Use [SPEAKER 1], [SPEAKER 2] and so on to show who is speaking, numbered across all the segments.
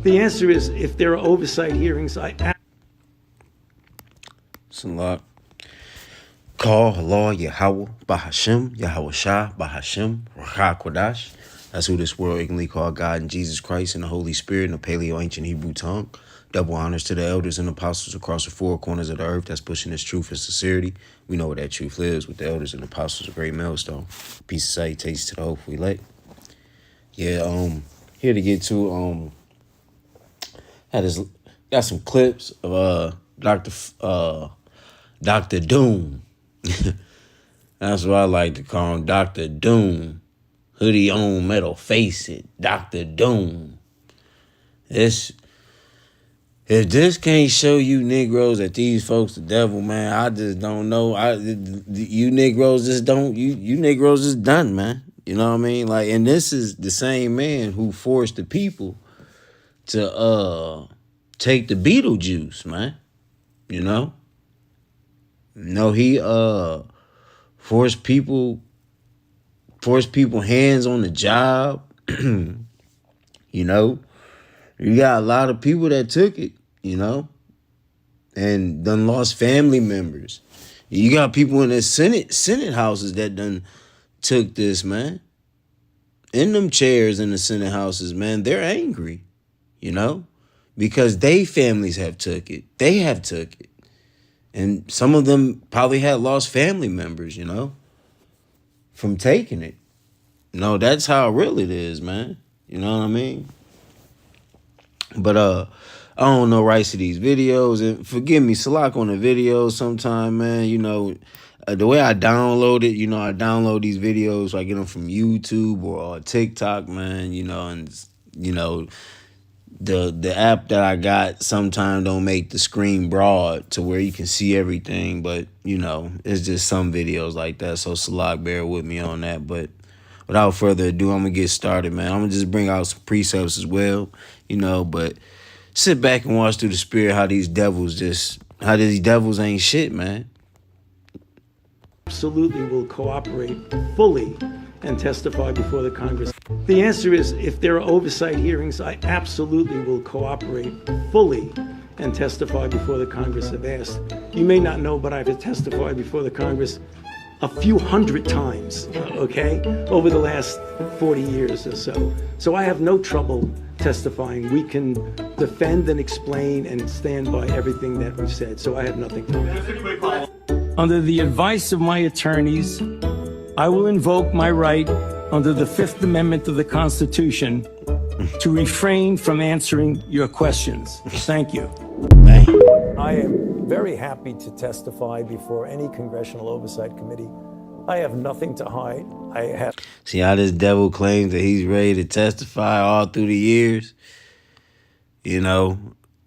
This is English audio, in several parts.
[SPEAKER 1] The answer is, if there are oversight hearings,
[SPEAKER 2] Salat. Call Allah Yahweh Bahashim, Yahweh Shah Bahashim, Rachah Kodash. That's who this world ignorantly call God and Jesus Christ and the Holy Spirit in the Paleo ancient Hebrew tongue. Double honors to the elders and apostles across the four corners of the earth that's pushing this truth and sincerity. We know what that truth lives with the elders and apostles, a great millstone. Peace and salutations to the hopeful elect. Yeah, here to get to got some clips of Dr. Doom. That's what I like to call him, Dr. Doom. Hoodie on, metal, face it, Dr. Doom. If this can't show you Negroes that these folks the devil, man, I just don't know. You Negroes just don't, you Negroes just done, man. You know what I mean? Like, and this is the same man who forced the people to take the Beetlejuice, man. You know? No, he forced people hands on the job. You know? You got a lot of people that took it, you know, and done lost family members. You got people in the Senate houses that done took this, man. In them chairs in the Senate houses, man, they're angry, you know, because they families have took it. They have took it. And some of them probably had lost family members, you know, from taking it. No, that's how real it is, man. You know what I mean? But I don't know rights to these videos, and forgive me, Salak on the videos sometime, man. You know, the way I download it, you know, I download these videos, so I get them from YouTube or TikTok, man. You know, and you know, the app that I got sometimes don't make the screen broad to where you can see everything, but you know, it's just some videos like that. So Salak, bear with me on that. But without further ado, I'm gonna get started, man. I'm gonna just bring out some precepts as well, you know, but sit back and watch through the spirit how these devils ain't shit, man.
[SPEAKER 1] absolutely will cooperate fully and testify before the Congress. The answer is, if there are oversight hearings, I absolutely will cooperate fully and testify before the Congress have asked. You may not know, but I've testified before the Congress a few hundred times, okay, over the last 40 years or so. So I have no trouble testifying. We can defend and explain and stand by everything that we've said. So I have nothing to add. Under the advice of my attorneys, I will invoke my right under the Fifth Amendment of the Constitution to refrain from answering your questions. Thank you. I am very happy to testify before any Congressional Oversight Committee. I have nothing to hide.
[SPEAKER 2] See how this devil claims that he's ready to testify all through the years? You know,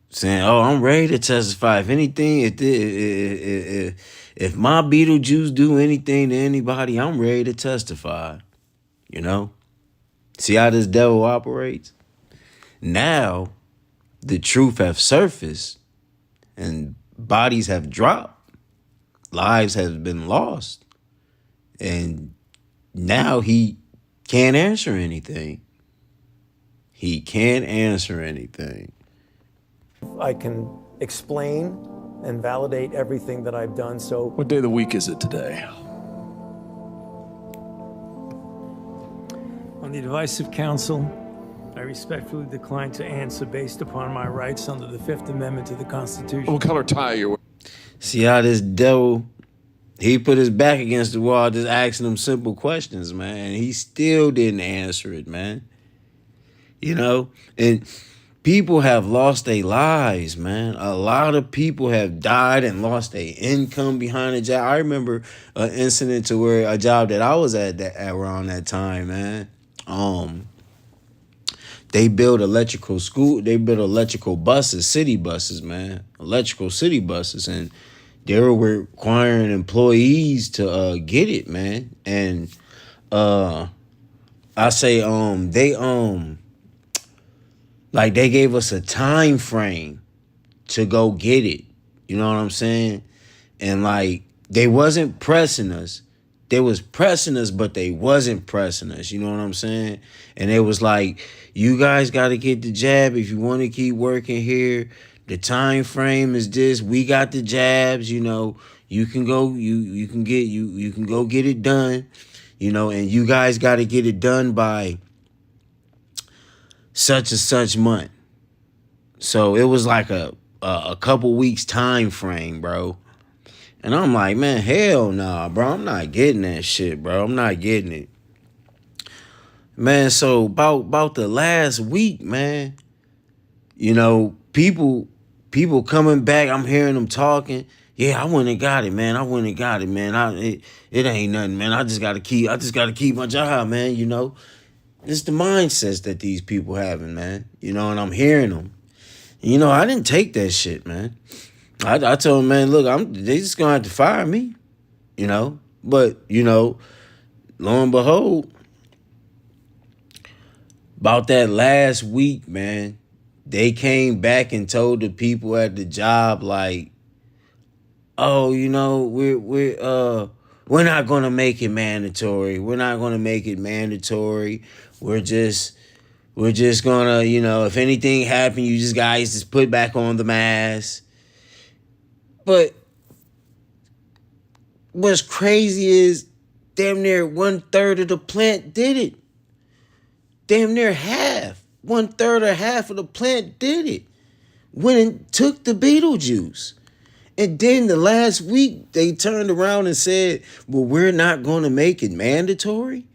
[SPEAKER 2] saying, oh, I'm ready to testify. If anything, if my Beetlejuice do anything to anybody, I'm ready to testify. You know? See how this devil operates? Now, the truth have surfaced and bodies have dropped. Lives have been lost. And now he can't answer anything. He can't answer anything.
[SPEAKER 1] I can explain and validate everything that I've done. So,
[SPEAKER 3] what day of the week is it today?
[SPEAKER 1] on the advice of counsel, I respectfully decline to answer based upon my rights under the Fifth Amendment to the Constitution.
[SPEAKER 3] What color tie are you wearing?
[SPEAKER 2] See how this devil, he put his back against the wall just asking him simple questions, man. He still didn't answer it, man. You know? And people have lost their lives, man. A lot of people have died and lost their income behind a job. I remember an incident to where a job that I was at around that time, man. They built electrical buses, city buses, man. Electrical city buses. And they were requiring employees to get it, man. And I say they gave us a time frame to go get it. You know what I'm saying? And like they wasn't pressing us they was pressing us, but they wasn't pressing us. You know what I'm saying? And it was like, you guys got to get the jab if you want to keep working here. The time frame is this. We got the jabs. You know, you can go. You can go get it done. You know, and you guys got to get it done by such and such month. So it was like a couple weeks time frame, bro. And I'm like, man, hell nah, bro. I'm not getting that shit, bro. I'm not getting it. Man, so about the last week, man, you know, people coming back, I'm hearing them talking. Yeah, I went and got it, man. I went and got it, man. It ain't nothing, man. I just gotta keep my job, man, you know. It's the mindsets that these people having, man. You know, and I'm hearing them. You know, I didn't take that shit, man. I told him, man, look, they just gonna have to fire me, you know. But, you know, lo and behold, about that last week, man, they came back and told the people at the job, like, oh, you know, we're not gonna make it mandatory. We're not gonna make it mandatory. We're just gonna, you know, if anything happened, you guys just put back on the mask. But what's crazy is damn near 1/3 of the plant did it. Damn near half. 1/3 or half of the plant did it. Went and took the Beetlejuice. And then the last week, they turned around and said, well, we're not going to make it mandatory.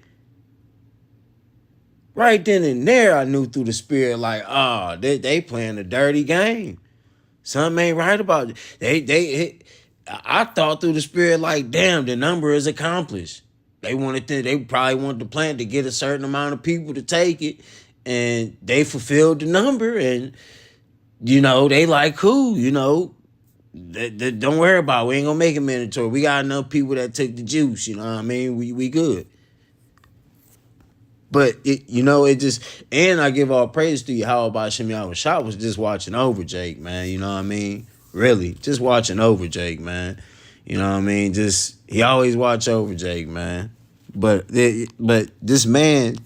[SPEAKER 2] Right then and there, I knew through the spirit, like, oh, they playing a dirty game. Something ain't right about it. I thought through the spirit, like, damn, the number is accomplished. They probably wanted the plant to get a certain amount of people to take it, and they fulfilled the number, and, you know, they like, cool, you know, don't worry about it. We ain't gonna make it mandatory. We got enough people that took the juice, you know what I mean? We good. But, it just, and I give all praise to you. How about Shimmy Shot was just watching over Jake, man. You know what I mean? Really, just watching over Jake, man. You know what I mean? Just, he always watch over Jake, man. But this man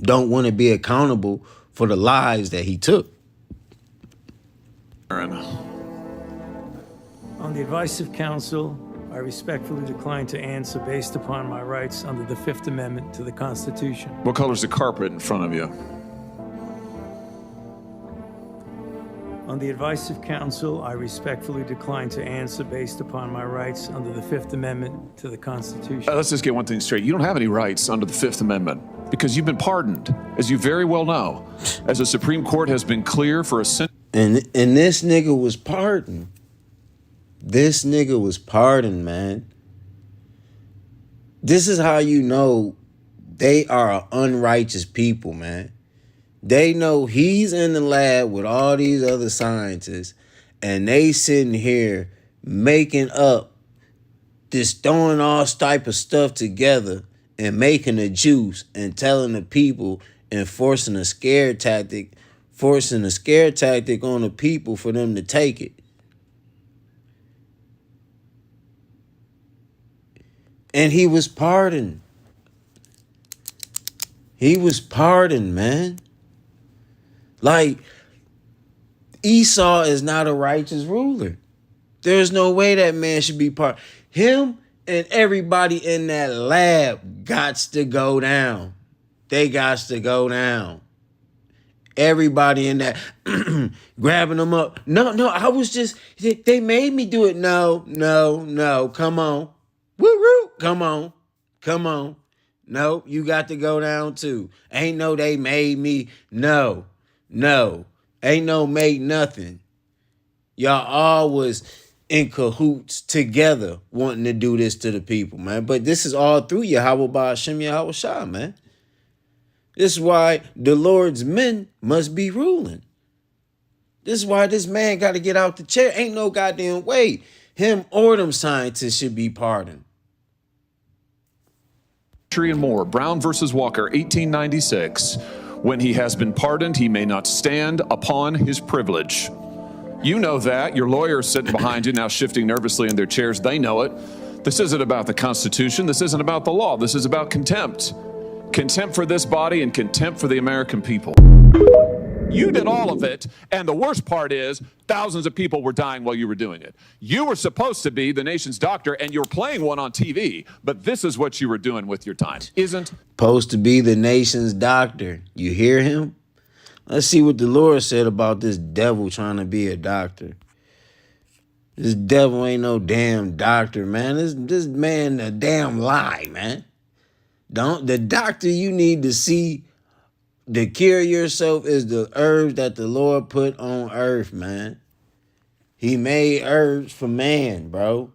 [SPEAKER 2] don't want to be accountable for the lives that he took.
[SPEAKER 1] On the advice of counsel, I respectfully decline to answer based upon my rights under the Fifth Amendment to the Constitution.
[SPEAKER 3] What color's the carpet in front of you?
[SPEAKER 1] On the advice of counsel, I respectfully decline to answer based upon my rights under the Fifth Amendment to the Constitution.
[SPEAKER 3] Let's just get one thing straight. You don't have any rights under the Fifth Amendment because you've been pardoned, as you very well know, as the Supreme Court has been clear for a century.
[SPEAKER 2] And this nigga was pardoned. This nigga was pardoned, man. This is how you know they are unrighteous people, man. They know he's in the lab with all these other scientists, and they sitting here making up this, throwing all type of stuff together and making a juice and telling the people and forcing a scare tactic on the people for them to take it. And he was pardoned. He was pardoned, man. Like, Esau is not a righteous ruler. There's no way that man should be pardoned. Him and everybody in that lab gots to go down. They gots to go down. Everybody in that grabbing them up. No, I was just, they made me do it. No, come on. Woo, come on. No, you got to go down too. Ain't no they made me. No. Ain't no made nothing. Y'all all was in cahoots together wanting to do this to the people, man. But this is all through Yahweh Ba'ashem Yahweh Shah, man. This is why the Lord's men must be ruling. This is why this man got to get out the chair. Ain't no goddamn way him or them scientists should be pardoned.
[SPEAKER 3] And more. Brown versus Walker, 1896. When he has been pardoned, he may not stand upon his privilege. You know that. Your lawyer's sitting behind you now, shifting nervously in their chairs. They know it. This isn't about the Constitution. This isn't about the law. This is about contempt. Contempt for this body and contempt for the American people. You did all of it, and the worst part is thousands of people were dying while you were doing it. You were supposed to be the nation's doctor, and you're playing one on TV, but this is what you were doing with your time. Isn't
[SPEAKER 2] Supposed to be the nation's doctor. You hear him? Let's see what the Lord said about this devil trying to be a doctor. This devil ain't no damn doctor, man. This man a damn lie, man. The doctor you need to see to cure yourself is the herbs that the Lord put on earth, man. He made herbs for man, bro.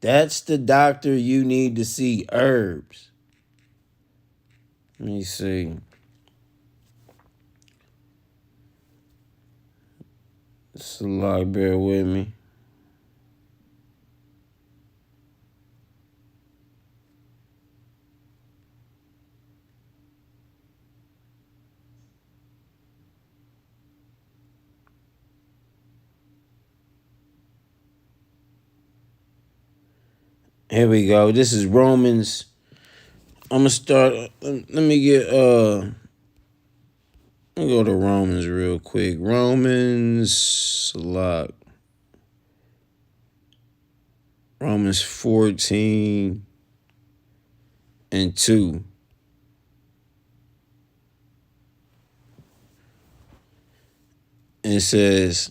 [SPEAKER 2] That's the doctor you need to see, herbs. Let me see. It's a lot, bear with me. Here we go. This is Romans. I'm gonna start. Let me go to Romans real quick. Romans 14 and 2. It says,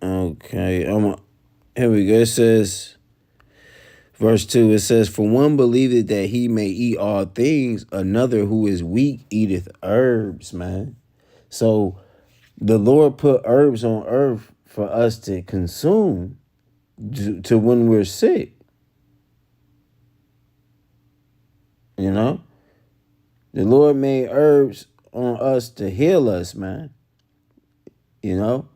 [SPEAKER 2] okay, here we go. It says, verse 2, it says, for one believeth that he may eat all things, another who is weak eateth herbs, man. So the Lord put herbs on earth for us to consume to when we're sick. You know? The Lord made herbs on us to heal us, man. You know?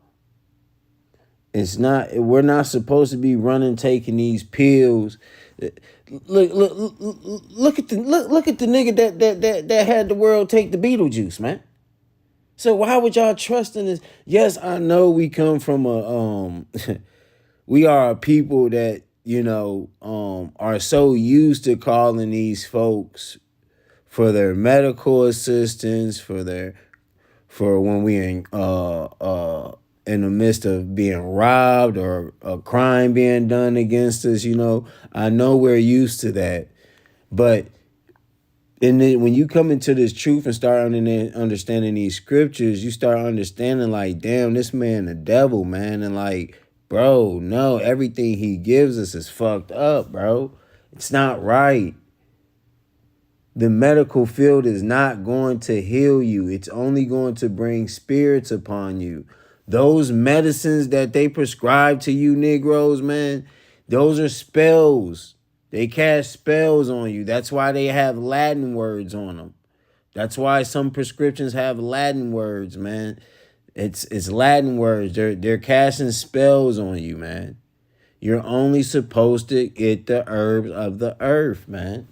[SPEAKER 2] We're not supposed to be running, taking these pills. Look at the nigga that had the world take the Beetlejuice, man. So why would y'all trust in this? Yes, I know we come from we are a people that, are so used to calling these folks for their medical assistance, for when we in the midst of being robbed or a crime being done against us. I know we're used to that, but when you come into this truth and start understanding these scriptures, you start understanding like, damn, this man the devil, man. And like, bro, no, everything he gives us is fucked up, bro. It's not right. The medical field is not going to heal you. It's only going to bring spirits upon you. Those medicines that they prescribe to you Negroes, man, those are spells. They cast spells on you. That's why they have Latin words on them. That's why some prescriptions have Latin words, man. It's Latin words. They're casting spells on you, man. You're only supposed to get the herbs of the earth, man.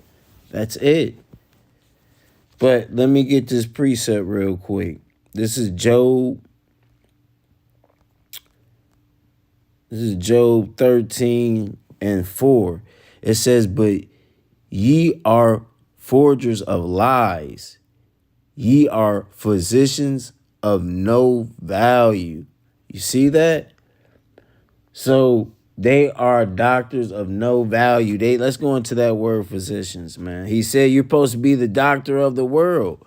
[SPEAKER 2] That's it. But let me get this precept real quick. This is Job 13 and 4. It says, but ye are forgers of lies. Ye are physicians of no value. You see that? So they are doctors of no value. Let's go into that word physicians, man. He said you're supposed to be the doctor of the world.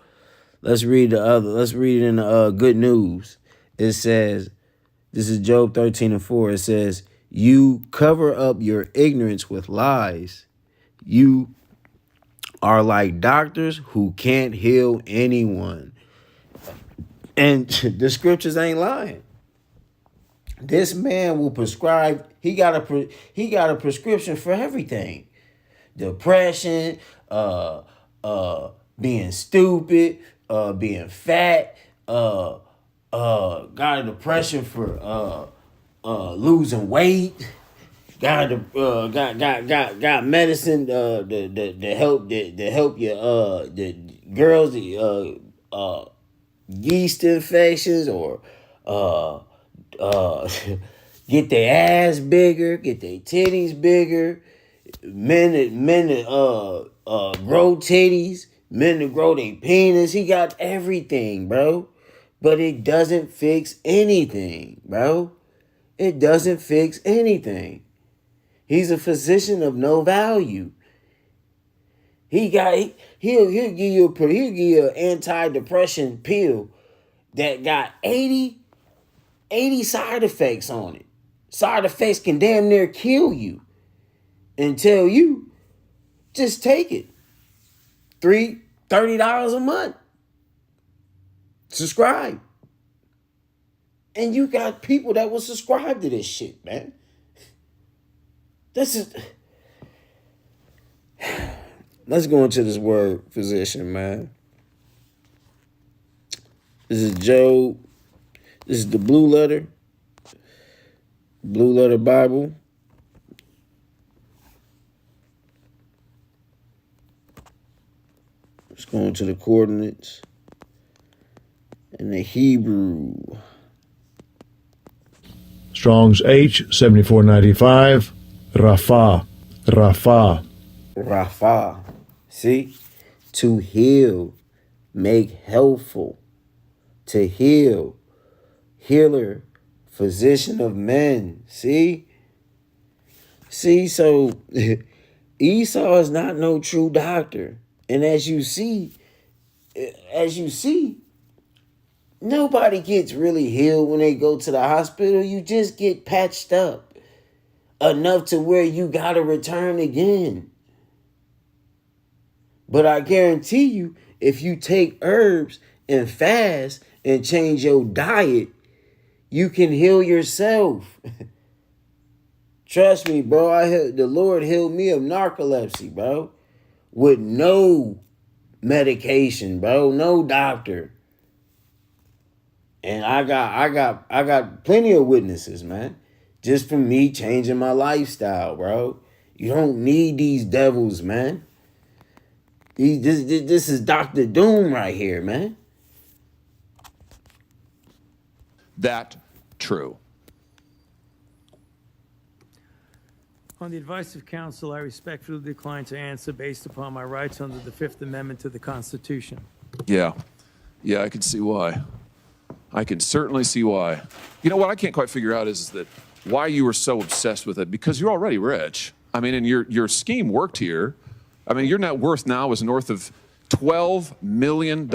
[SPEAKER 2] Let's read Let's read it in the Good News. It says, this is Job 13 and 4. It says, you cover up your ignorance with lies. You are like doctors who can't heal anyone. And the scriptures ain't lying. This man will prescribe. He got a prescription for everything. Depression, being stupid, being fat, got a depression for losing weight. got medicine to help your the girls yeast infections or uh get their ass bigger, get their titties bigger, men that grow titties, men to grow their penis. He got everything, bro. But it doesn't fix anything, bro. It doesn't fix anything. He's a physician of no value. He'll give you an antidepressant pill that got 80 side effects on it. Side effects can damn near kill you. And tell you, just take it. $30 a month. Subscribe. And you got people that will subscribe to this shit, man. This is... Let's go into this word physician, man. This is Job. This is the Blue Letter Bible. Let's go into the coordinates. And the Hebrew.
[SPEAKER 4] Strong's H 7495. Rapha.
[SPEAKER 2] See? To heal. Make healthful. To heal. Healer. Physician of men. See? So Esau is not no true doctor. And as you see, nobody gets really healed when they go to the hospital. You just get patched up enough to where you got to return again. But I guarantee you, if you take herbs and fast and change your diet, you can heal yourself. Trust me, bro. The Lord healed me of narcolepsy, bro, with no medication, bro, no doctor. And I got plenty of witnesses, man, just from me changing my lifestyle, bro. You don't need these devils, man. This is Dr. Doom right here, man.
[SPEAKER 3] That true.
[SPEAKER 1] On the advice of counsel, I respectfully decline to answer based upon my rights under the Fifth Amendment to the Constitution.
[SPEAKER 3] Yeah, I can see why. I can certainly see why. You know what I can't quite figure out is that why you were so obsessed with it, because you're already rich. I mean, and your scheme worked here. I mean, your net worth now is north of $12 million.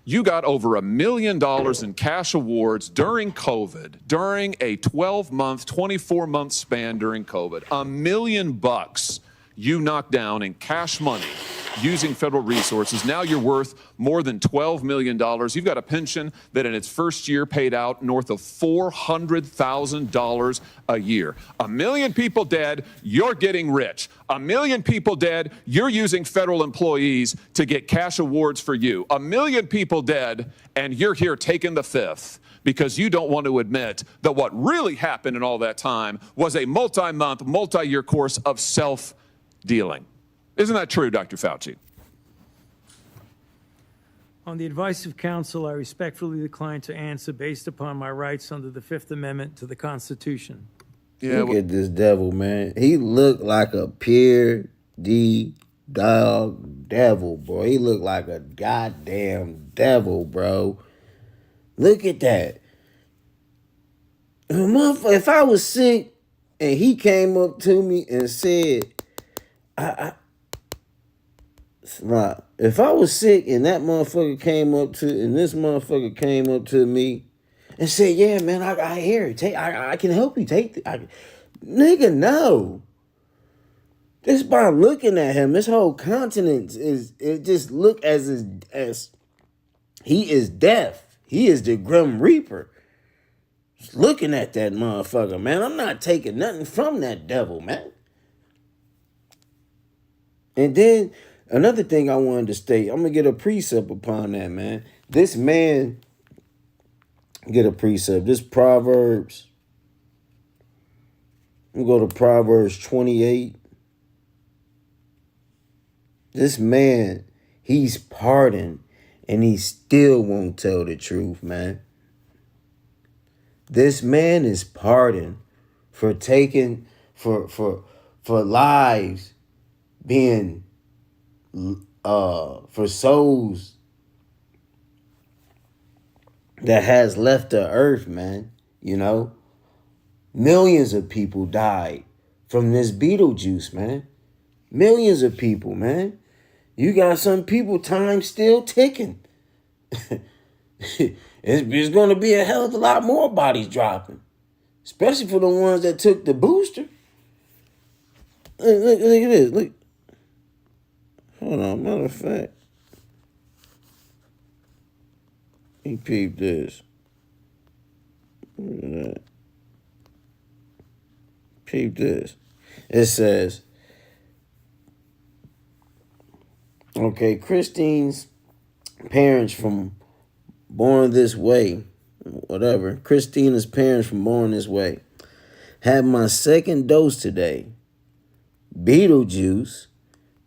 [SPEAKER 3] You got over $1 million in cash awards during COVID, during a 12-month, 24-month span during COVID. $1 million you knocked down in cash money using federal resources. Now you're worth more than $12 million. You've got a pension that in its first year paid out north of $400,000 a year. 1 million people dead, you're getting rich. 1 million people dead, you're using federal employees to get cash awards for you. 1 million people dead, and you're here taking the fifth because you don't want to admit that what really happened in all that time was a multi-month, multi-year course of self-dealing. Isn't that true, Dr. Fauci?
[SPEAKER 1] On the advice of counsel, I respectfully decline to answer based upon my rights under the Fifth Amendment to the Constitution.
[SPEAKER 2] Yeah, look at this devil, man. He looked like a pure dog devil, bro. He looked like a goddamn devil, bro. Look at that. If I was sick and he came up to me and said, if I was sick and that motherfucker this motherfucker came up to me and said, yeah, man, I hear it. I can help you take it. Nigga, no. Just by looking at him, this whole continent it just look as he is death. He is the Grim Reaper. Just looking at that motherfucker, man. I'm not taking nothing from that devil, man. And then another thing I wanted to state, I'm going to get a precept upon that, man. This man get a precept. This Proverbs I'm going to go to Proverbs 28. This man, he's pardoned and he still won't tell the truth, man. This man is pardoned for taking, for lives being, for souls that has left the earth, man. You know, millions of people died from this Beetlejuice, man. Millions of people, man. You got some people, time still ticking. It's going to be a hell of a lot more bodies dropping, especially for the ones that took the booster. Look at this. Look. Hold on, matter of fact. He peeped this. Look at that. Peep this. It says, okay, Christine's parents from born this way, whatever. Christina's parents from born this way. Had my second dose today. Beetlejuice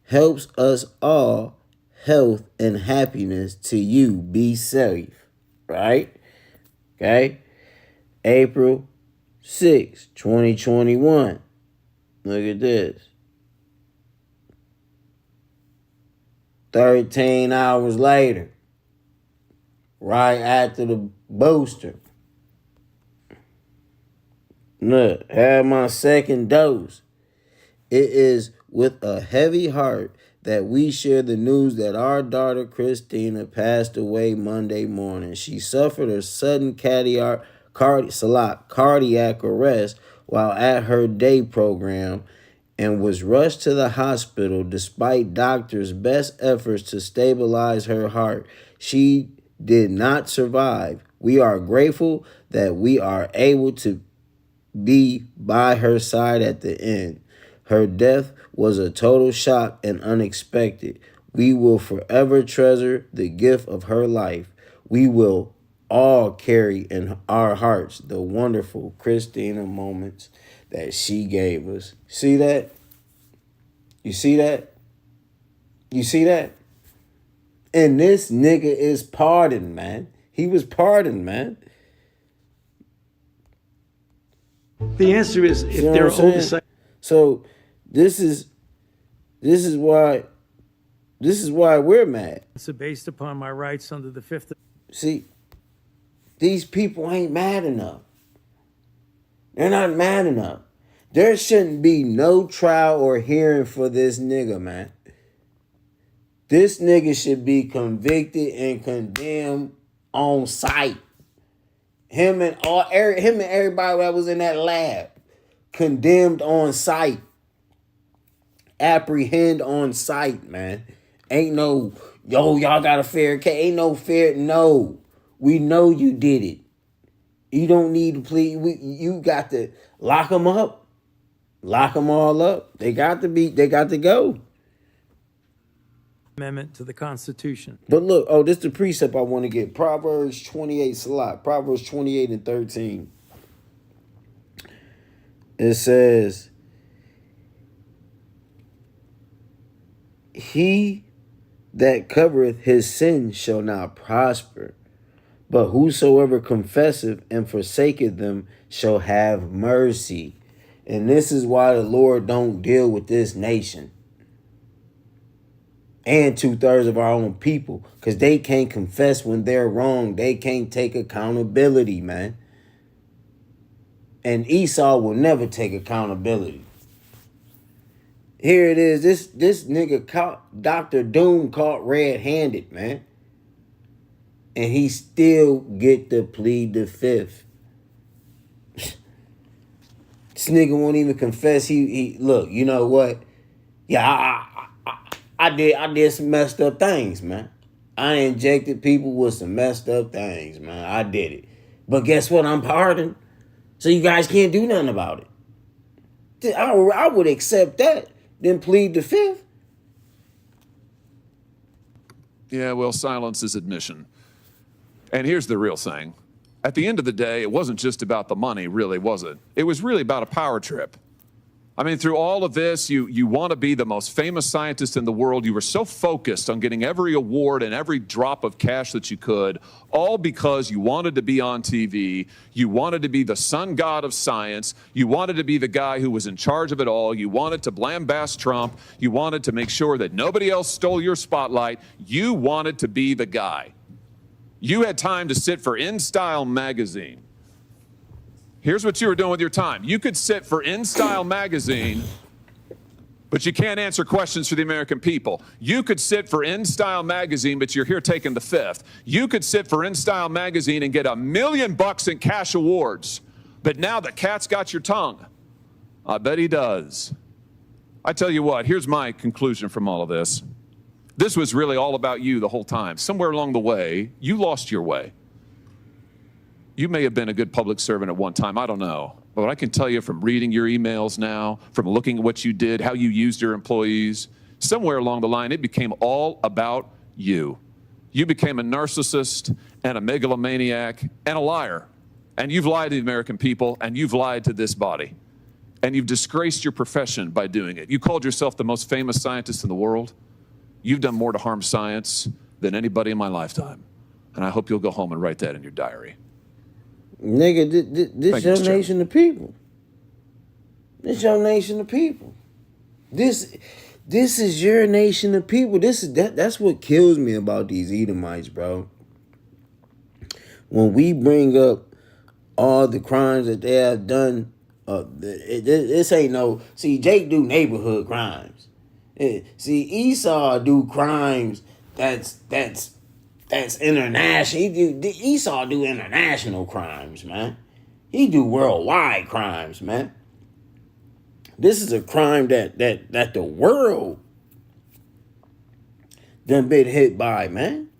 [SPEAKER 2] helps us all. Health and happiness to you. Be safe. Right? Okay? April 6, 2021. Look at this. 13 hours later. Right after the booster. Look, had my second dose. It is with a heavy heart that we share the news that our daughter Christina passed away Monday morning. She suffered a sudden cardiac arrest while at her day program and was rushed to the hospital despite doctors' best efforts to stabilize her heart. She did not survive. We are grateful that we are able to be by her side at the end. Her death was a total shock and unexpected. We will forever treasure the gift of her life. We will all carry in our hearts the wonderful Christina moments that she gave us. See that? You see that? You see that? And this nigga is pardoned, man. He was pardoned, man.
[SPEAKER 1] The answer is if there are oversight.
[SPEAKER 2] So this is why we're mad.
[SPEAKER 1] So based upon my rights under the Fifth.
[SPEAKER 2] See, these people ain't mad enough. They're not mad enough. There shouldn't be no trial or hearing for this nigga, man. This nigga should be convicted and condemned on sight. Him and everybody that was in that lab, condemned on sight. Apprehend on sight, man. Ain't no, y'all got a fair case. Ain't no fair, no. We know you did it. You don't need to plead. You got to lock them up. Lock them all up. They got to go.
[SPEAKER 1] Amendment to the Constitution.
[SPEAKER 2] But look, this is the precept I want to get. Proverbs 28, Salat. Proverbs 28 and 13. It says, he that covereth his sin shall not prosper, but whosoever confesseth and forsaketh them shall have mercy. And this is why the Lord don't deal with this nation. And 2/3 of our own people. Because they can't confess when they're wrong. They can't take accountability, man. And Esau will never take accountability. Here it is. This nigga caught Dr. Doom caught red-handed, man. And he still get to plead the fifth. This nigga won't even confess. He look, you know what? Yeah, I did some messed up things, man. I injected people with some messed up things, man. I did it. But guess what? I'm pardoned. So you guys can't do nothing about it. I would accept that, then plead the fifth.
[SPEAKER 3] Yeah, well, silence is admission. And here's the real thing. At the end of the day, it wasn't just about the money, really, was it? It was really about a power trip. I mean, through all of this, you want to be the most famous scientist in the world. You were so focused on getting every award and every drop of cash that you could, all because you wanted to be on TV. You wanted to be the sun god of science. You wanted to be the guy who was in charge of it all. You wanted to lambast Trump. You wanted to make sure that nobody else stole your spotlight. You wanted to be the guy. You had time to sit for InStyle magazine. Here's what you were doing with your time. You could sit for InStyle magazine, but you can't answer questions for the American people. You could sit for InStyle magazine, but you're here taking the fifth. You could sit for InStyle magazine and get $1 million in cash awards, but now the cat's got your tongue. I bet he does. I tell you what, here's my conclusion from all of this. This was really all about you the whole time. Somewhere along the way, you lost your way. You may have been a good public servant at one time, I don't know. But I can tell you from reading your emails now, from looking at what you did, how you used your employees, somewhere along the line, it became all about you. You became a narcissist and a megalomaniac and a liar. And you've lied to the American people, and you've lied to this body. And you've disgraced your profession by doing it. You called yourself the most famous scientist in the world. You've done more to harm science than anybody in my lifetime. And I hope you'll go home and write that in your diary.
[SPEAKER 2] Nigga, this your nation of people. This your nation of people. This is your nation of people. That's what kills me about these Edomites, bro. When we bring up all the crimes that they have done, this ain't no. See, Jake do neighborhood crimes. See, Esau do crimes that's international. Esau do international crimes, man. He do worldwide crimes, man. This is a crime that the world done been hit by, man.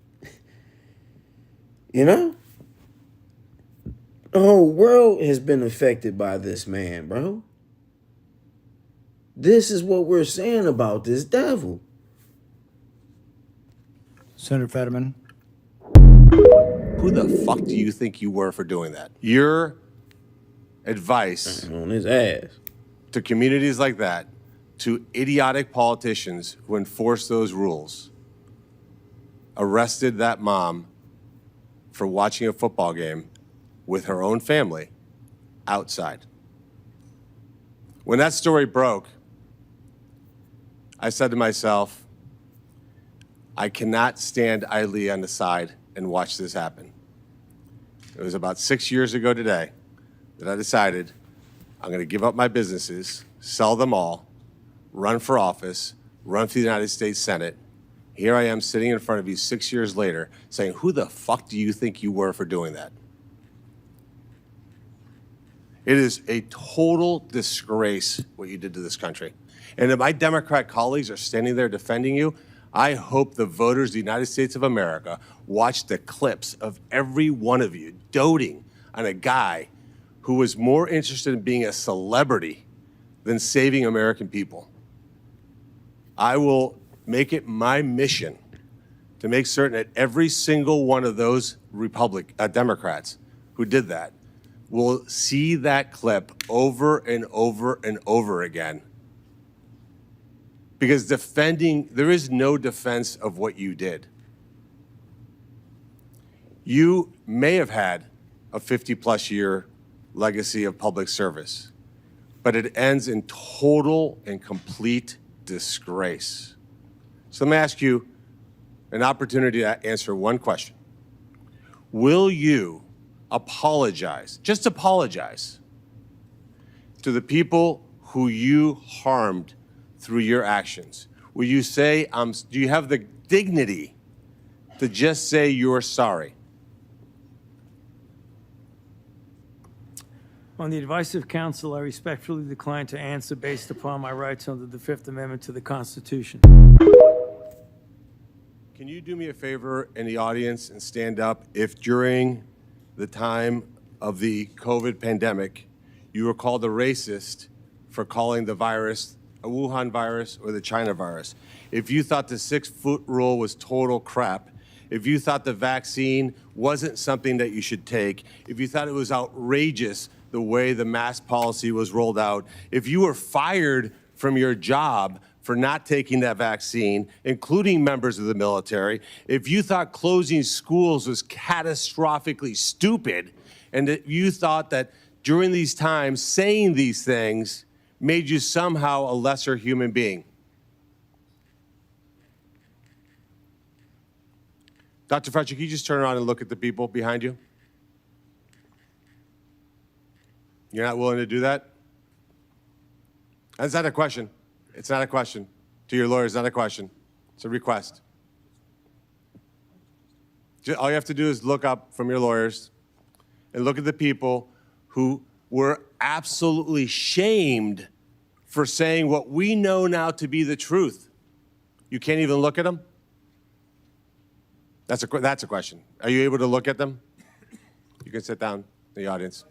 [SPEAKER 2] You know? The whole world has been affected by this man, bro. This is what we're saying about this devil.
[SPEAKER 5] Senator Fetterman.
[SPEAKER 6] Who the fuck do you think you were for doing that? Your advice
[SPEAKER 2] on his ass
[SPEAKER 6] to communities like that, to idiotic politicians who enforce those rules, arrested that mom for watching a football game with her own family outside. When that story broke, I said to myself, I cannot stand idly on the side and watch this happen. It was about 6 years ago today that I decided I'm going to give up my businesses, sell them all, run for office, run for the United States Senate. Here I am sitting in front of you 6 years later saying, who the fuck do you think you were for doing that? It is a total disgrace what you did to this country. And if my Democrat colleagues are standing there defending you, I hope the voters of the United States of America watch the clips of every one of you doting on a guy who was more interested in being a celebrity than saving American people. I will make it my mission to make certain that every single one of those Democrats who did that will see that clip over and over and over again. Because there is no defense of what you did. You may have had a 50-plus year legacy of public service, but it ends in total and complete disgrace. So let me ask you an opportunity to answer one question. Will you apologize, just apologize, to the people who you harmed through your actions? Will you say, do you have the dignity to just say you're sorry?
[SPEAKER 1] On the advice of counsel, I respectfully decline to answer based upon my rights under the Fifth Amendment to the Constitution.
[SPEAKER 6] Can you do me a favor in the audience and stand up if during the time of the COVID pandemic, you were called a racist for calling the virus a Wuhan virus or the China virus? If you thought the 6-foot rule was total crap, if you thought the vaccine wasn't something that you should take, if you thought it was outrageous the way the mask policy was rolled out, if you were fired from your job for not taking that vaccine, including members of the military, if you thought closing schools was catastrophically stupid, and that you thought that during these times saying these things made you somehow a lesser human being. Dr. Fauci, can you just turn around and look at the people behind you? You're not willing to do that? That's not a question. It's not a question. To your lawyer, it's not a question. It's a request. All you have to do is look up from your lawyers and look at the people who were absolutely shamed for saying what we know now to be the truth. You can't even look at them? That's a question. Are you able to look at them? You can sit down in the audience.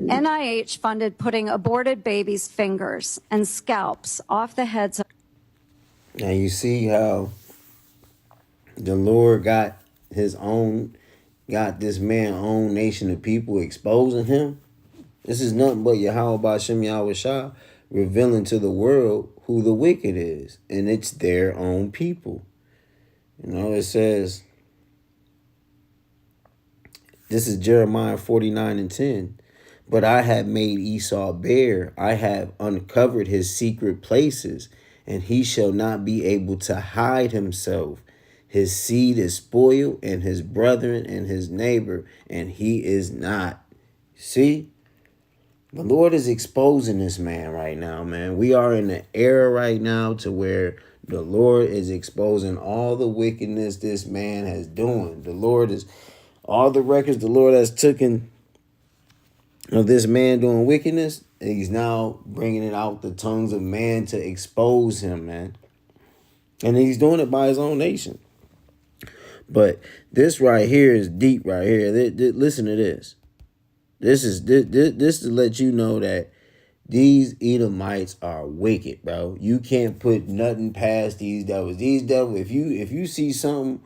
[SPEAKER 5] NIH funded putting aborted babies' fingers and scalps off the heads of.
[SPEAKER 2] Now you see how the Lord got this man own nation of people exposing him. This is nothing but Yahweh Ba'Shem Yahweh Shah revealing to the world who the wicked is, and it's their own people. You know, it says, this is Jeremiah 49:10. But I have made Esau bare. I have uncovered his secret places, and he shall not be able to hide himself. His seed is spoiled, and his brethren and his neighbor, and he is not. See? The Lord is exposing this man right now, man. We are in an era right now to where the Lord is exposing all the wickedness this man has done. The Lord is, all the records the Lord has taken of this man doing wickedness, he's now bringing it out the tongues of man to expose him, man. And he's doing it by his own nation. But this right here is deep right here. Listen to this. This to let you know that these Edomites are wicked, bro. You can't put nothing past these devils. These devils, if you see something,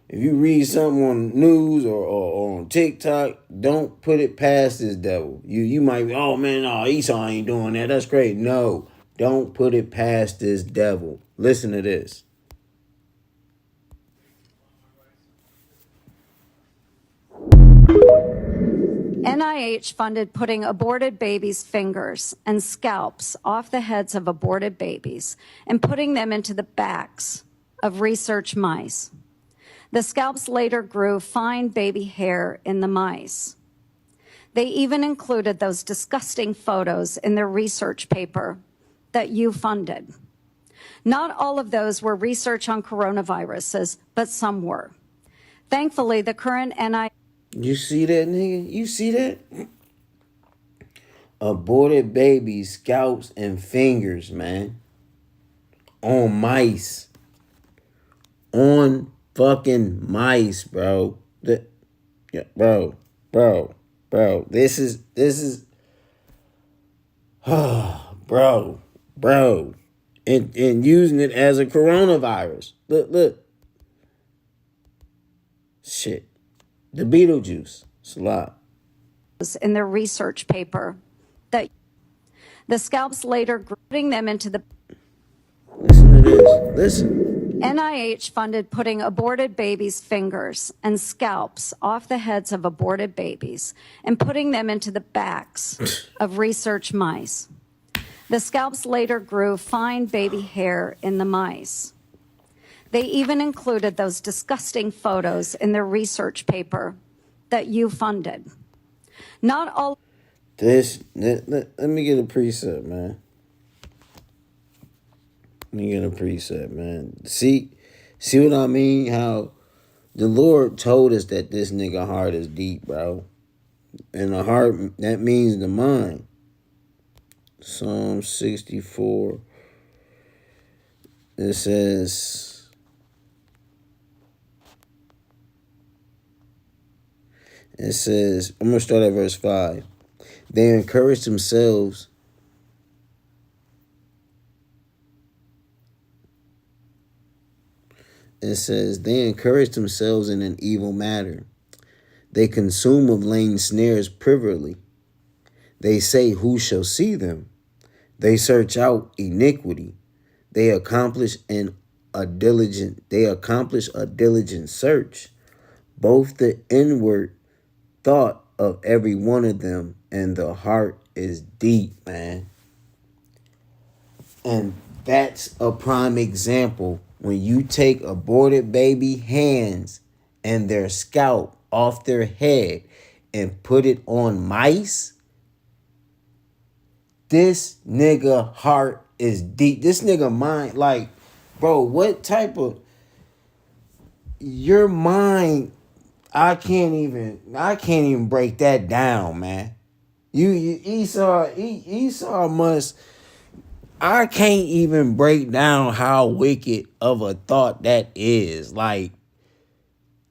[SPEAKER 2] if you read something on news or on TikTok, don't put it past this devil. You might be, oh man, no, Esau ain't doing that. That's great. No, don't put it past this devil. Listen to this.
[SPEAKER 5] NIH funded putting aborted babies' fingers and scalps off the heads of aborted babies and putting them into the backs of research mice. The scalps later grew fine baby hair in the mice. They even included those disgusting photos in their research paper that you funded. Not all of those were research on coronaviruses, but some were. Thankfully, the current NIH...
[SPEAKER 2] You see that, nigga? You see that? Aborted babies, scalps, and fingers, man. On mice. On fucking mice, bro. Bro. This is bro. And using it as a coronavirus. Look. Shit. The Beetlejuice. It's a lot.
[SPEAKER 5] in their research paper that the scalps later putting them into the...
[SPEAKER 2] Listen to this. Listen.
[SPEAKER 5] NIH funded putting aborted babies' fingers and scalps off the heads of aborted babies and putting them into the backs of research mice. The scalps later grew fine baby hair in the mice. They even included those disgusting photos in their research paper that you funded. Not all...
[SPEAKER 2] Let me get a preset, man. Let me get a preset, man. See what I mean? How the Lord told us that this nigga heart is deep, bro. And the heart, that means the mind. Psalm 64. It says, I'm going to start at verse 5. They encouraged themselves It says, they encourage themselves in an evil matter. They consume of laying snares privily. They say, who shall see them? They search out iniquity. They accomplish a diligent search. Both the inward thought of every one of them and the heart is deep, man. And that's a prime example. When you take aborted baby hands and their scalp off their head and put it on mice, this nigga heart is deep. This nigga mind, like, bro, what type of, your mind, I can't even break that down, man. Esau must, I can't even break down how wicked of a thought that is. Like,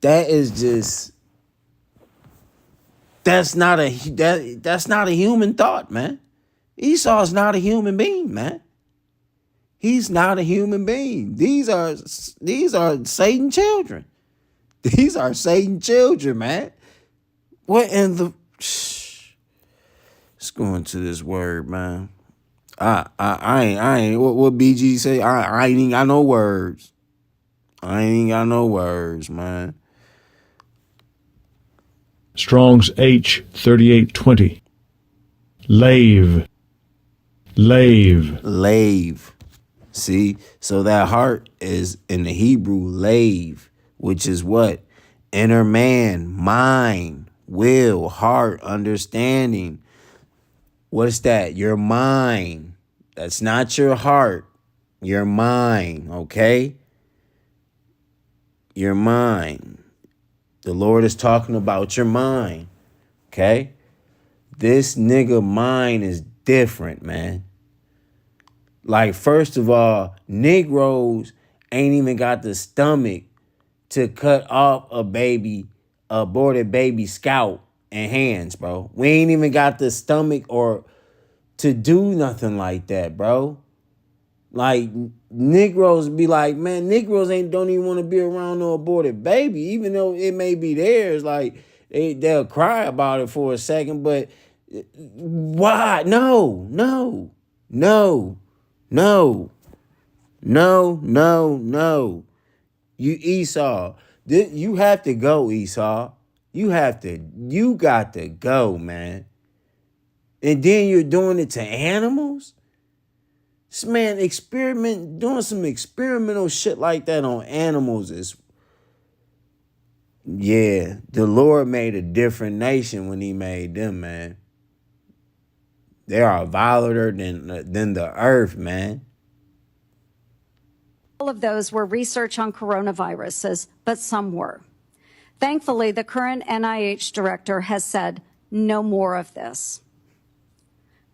[SPEAKER 2] that is just, that's not a human thought, man. Esau's not a human being, man. He's not a human being. These are Satan children. These are Satan children, man. What in the, let's go into this word, man. I ain't what BG say? I ain't even got no words. I ain't even got no words, man.
[SPEAKER 4] Strong's H 3820. Lave.
[SPEAKER 2] See, so that heart is in the Hebrew lave, which is what? Inner man, mind, will, heart, understanding. What's that? Your mind. That's not your heart. Your mind, okay? Your mind. The Lord is talking about your mind, okay? This nigga mind is different, man. Like, first of all, Negroes ain't even got the stomach to cut off aborted baby scalp and hands, bro. We ain't even got the stomach or to do nothing like that, bro. Like, Negroes be like, man, Negroes don't even want to be around no aborted baby, even though it may be theirs. Like, they'll cry about it for a second, but why? No. You Esau. You have to go, Esau. You got to go, man. And then you're doing it to animals? This man doing some experimental shit like that on animals is, yeah, the Lord made a different nation when he made them, man. They are viler than the earth, man.
[SPEAKER 5] All of those were research on coronaviruses, but some were. Thankfully, the current NIH director has said no more of this.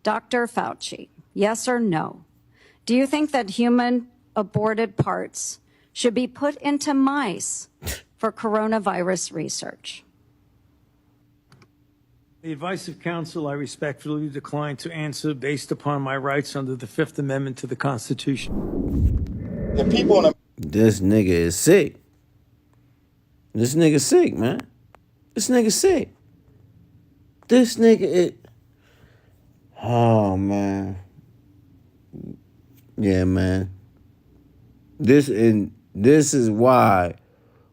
[SPEAKER 5] Dr. Fauci, yes or no? Do you think that human aborted parts should be put into mice for coronavirus research?
[SPEAKER 1] The advice of counsel, I respectfully decline to answer based upon my rights under the Fifth Amendment to the Constitution.
[SPEAKER 2] The people in This nigga is sick. This nigga sick, man. This nigga sick. This nigga oh, man. Yeah, man. This is why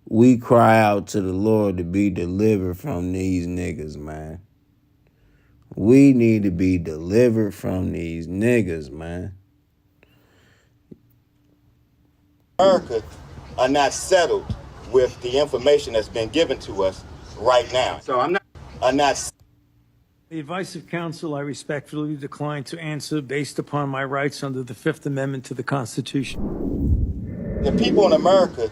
[SPEAKER 2] we cry out to the Lord to be delivered from these niggas, man. We need to be delivered from these niggas, man.
[SPEAKER 7] America are not settled with the information that's been given to us right now. So I'm not.
[SPEAKER 1] The advice of counsel, I respectfully decline to answer based upon my rights under the Fifth Amendment to the Constitution.
[SPEAKER 7] The people in America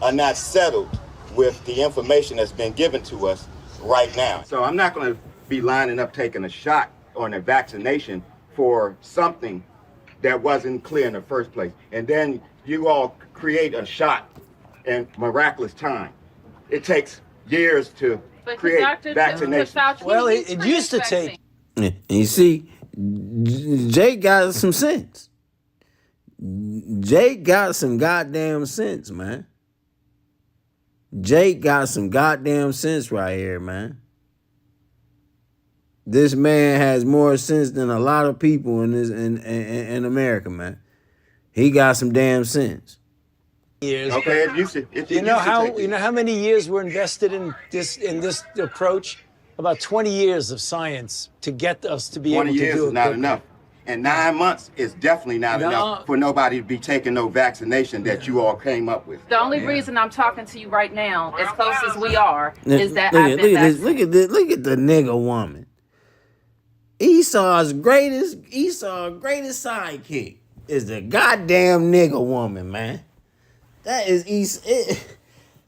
[SPEAKER 7] are not settled with the information that's been given to us right now. So I'm not going to be lining up taking a shot or a vaccination for something that wasn't clear in the first place. And then you all create a shot in miraculous time. It takes years to create vaccination.
[SPEAKER 8] Well, it used to take.
[SPEAKER 2] And you see, Jake got some sense. Jake got some goddamn sense, man. Jake got some goddamn sense right here, man. This man has more sense than a lot of people in America, man. He got some damn sense.
[SPEAKER 8] Years.
[SPEAKER 7] Okay, if you should, if
[SPEAKER 8] You know how
[SPEAKER 7] take it.
[SPEAKER 8] you know how many years were invested in this approach? About 20 years of science to get us to be
[SPEAKER 7] 20
[SPEAKER 8] able to
[SPEAKER 7] years
[SPEAKER 8] do it
[SPEAKER 7] is not
[SPEAKER 8] quickly.
[SPEAKER 7] enough. And 9 months is definitely not
[SPEAKER 8] No.
[SPEAKER 7] enough for nobody to be taking no vaccination that you all came up with.
[SPEAKER 9] The only reason I'm talking to you right now, as close as we are, is that
[SPEAKER 2] look
[SPEAKER 9] I've
[SPEAKER 2] at
[SPEAKER 9] been
[SPEAKER 2] this.
[SPEAKER 9] vaccinated.
[SPEAKER 2] Look at the nigga woman. Esau's greatest sidekick is the goddamn nigga woman, man. That is the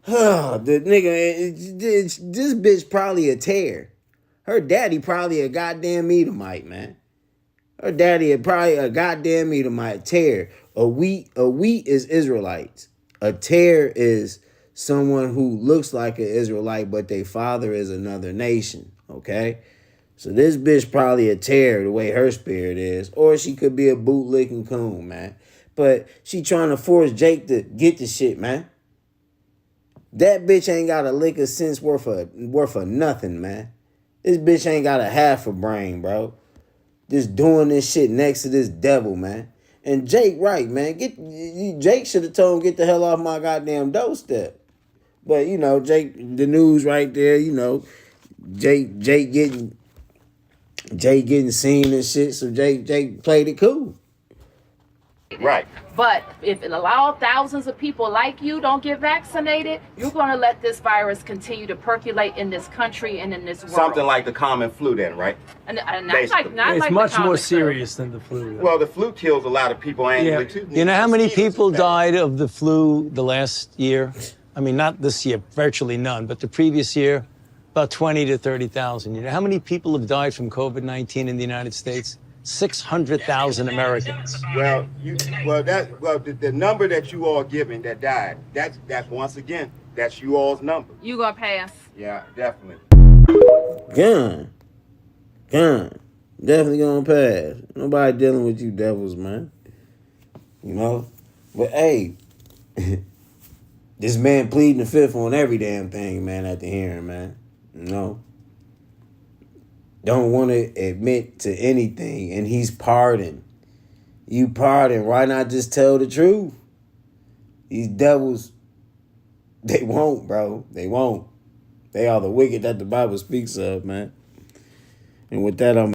[SPEAKER 2] nigga. This bitch probably a tear. Her daddy probably a goddamn Edomite, man. Her daddy is probably a goddamn Edomite. Tear. A wheat is Israelites. A tear is someone who looks like an Israelite, but their father is another nation. Okay? So this bitch probably a tear the way her spirit is. Or she could be a bootlicking coon, man. But she trying to force Jake to get the shit, man. That bitch ain't got a lick of sense worth of nothing, man. This bitch ain't got a half a brain, bro. Just doing this shit next to this devil, man. And Jake, right, man. Jake should have told him, get the hell off my goddamn doorstep. But, you know, Jake, the news right there, you know, Jake getting seen and shit, so Jake played it cool.
[SPEAKER 7] Right.
[SPEAKER 9] But if it allows thousands of people like you don't get vaccinated, you're going to let this virus continue to percolate in this country and in this world.
[SPEAKER 7] Something like the common flu then, right?
[SPEAKER 9] And not
[SPEAKER 7] Basically.
[SPEAKER 9] like
[SPEAKER 8] It's
[SPEAKER 9] the
[SPEAKER 8] much
[SPEAKER 9] common
[SPEAKER 8] more
[SPEAKER 9] flu.
[SPEAKER 8] serious than the flu.
[SPEAKER 7] Well, the flu kills a lot of people annually,
[SPEAKER 8] Yeah.
[SPEAKER 7] too.
[SPEAKER 8] You know how many
[SPEAKER 7] Mosquitoes
[SPEAKER 8] people
[SPEAKER 7] is bad.
[SPEAKER 8] died of the flu the last year? I mean, not this year, virtually none, but the previous year, about 20 to 30,000. You know how many people have died from COVID-19 in the United States? 600,000 Americans.
[SPEAKER 7] Well, the number that you all giving that died, that's once again, that's you all's number.
[SPEAKER 9] You going to pass.
[SPEAKER 7] Yeah, definitely.
[SPEAKER 2] Gun. Definitely gonna pass. Nobody dealing with you devils, man. You know? But hey, this man pleading the fifth on every damn thing, man, at the hearing, man. You know? Don't want to admit to anything, and he's pardoned. You pardon. Why not just tell the truth? These devils, they won't, bro. They won't. They are the wicked that the Bible speaks of, man. And with that, I'm